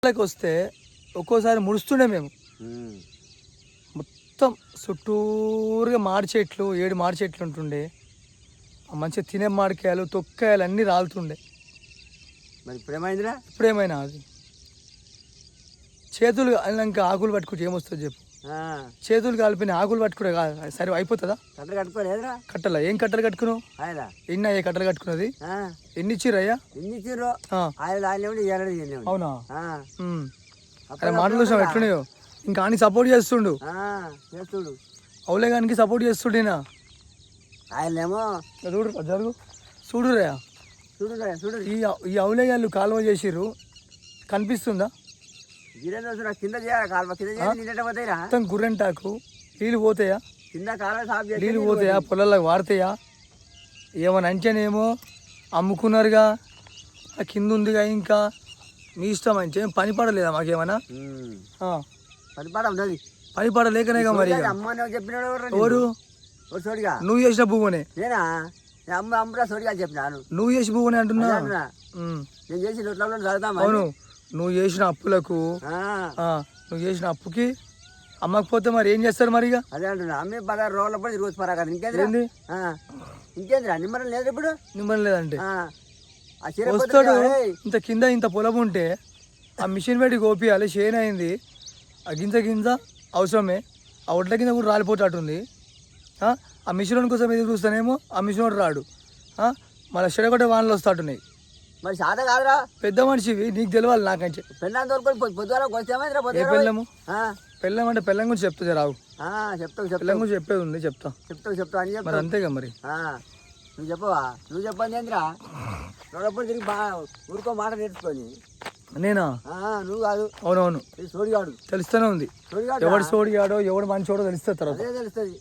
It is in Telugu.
వస్తే ఒక్కోసారి ముడుస్తుండే మేము మొత్తం చుట్టూరుగా మాడి చెట్లు 7 మాడి చెట్లు ఉంటుండే. మంచిగా తినే మాడికాయలు తొక్కాయలు అన్నీ రాలుతుండే. మరి ఇప్పుడేమైందిరా? ఇప్పుడేమైనా అది చేతులు ఇంకా ఆకులు పట్టుకుంటే ఏమొస్తుంది చెప్పు? చేతులు కాలిపోయిన ఆకులు పట్టుకుంటే కాదు సరే అయిపోతుందా? కట్టలు కట్టుకోలేదురా? కట్టలా ఏం కట్టలు కట్టుకున్నావు? ఎన్ని అయ్యా కట్టలు కట్టుకున్నది? ఎన్ని ఇచ్చిర్రయ్యా? ఎన్ని ఇచ్చిర్రు? అవునా? అరే మాటలు చూసాం ఎట్లున్నాయో. ఇంకా అని సపోర్ట్ చేస్తుండు, చేస్తుడు అవులేగానికి సపోర్ట్ చేస్తుండేనా? ఆయనేమో చూడు జరుగు చూడురయ్యా, చూడు ఈ అవులేగాళ్ళు కాలువ చేసిర్రు కనిపిస్తుందా? కింద మొత్తం గుర్రెంటాకు నీళ్ళు పోతాయా? కింద కాలువ నీళ్ళు పోతాయా? పొలాలకు వాడతాయా? ఏమని అంటేనేమో అమ్ముకున్నారుగా, ఆ కింద ఉందిగా, ఇంకా మీ ఇష్టం అంటే పని పడలేదా మాకేమన్నా? పని పడలేకనేగా మరి. ఎవరు? నువ్వు చేసిన భూమనే నువ్వు చేసి భూమనే అంటున్నా. అవును, నువ్వు చేసిన అప్పులకు నువ్వు చేసిన అప్పుకి అమ్మకపోతే మరి ఏం చేస్తారు మరి? అదే అంటున్నా, అమ్మే 16 రోజుల పడి రోజు పరాగా ఇంకేంద్రా ఇంకేంద్రా నిమ్మరం లేదు. ఇప్పుడు నిమ్మరం లేదంటే వస్తాడు. ఇంత కింద ఇంత పొలం ఉంటే ఆ మిషన్ పెట్టి కోపియాలి. షేన్ అయింది, ఆ గింజ అవసరమే. ఆ ఒడ్ల కింద కూడా రాలిపోతాటుంది. ఆ మిషన్ కోసం ఎదురు చూస్తానేమో ఆ మిషన్ రాడు. మళ్ళీ చెడగొట్టే వానలు వస్తాటున్నాయి. మరి సాధ కాదురా, పెద్ద మనిషివి, నీకు తెలియాలి. నాకంటే పెళ్ళం తోలుకొని పొద్దున పెళ్ళము పెళ్ళం అంటే పెళ్ళం గురించి చెప్తా రావు. పెళ్ళం గురించి చెప్పేది ఉంది, చెప్తా అని మరి అంతేగా మరి. నువ్వు చెప్పవా? నువ్వు చెప్పండి ఏంద్రా? రోడ్లప్పుడు తిరిగి ఊరుకో మాట నేర్చుకొని. నేనా? నువ్వు కాదు. అవునవును, సోడిగాడు తెలుస్తూనే ఉంది. ఎవడు సోడిగాడో ఎవడు మంచోడో తెలుస్తుంది తర్వాత. తెలుస్తుంది.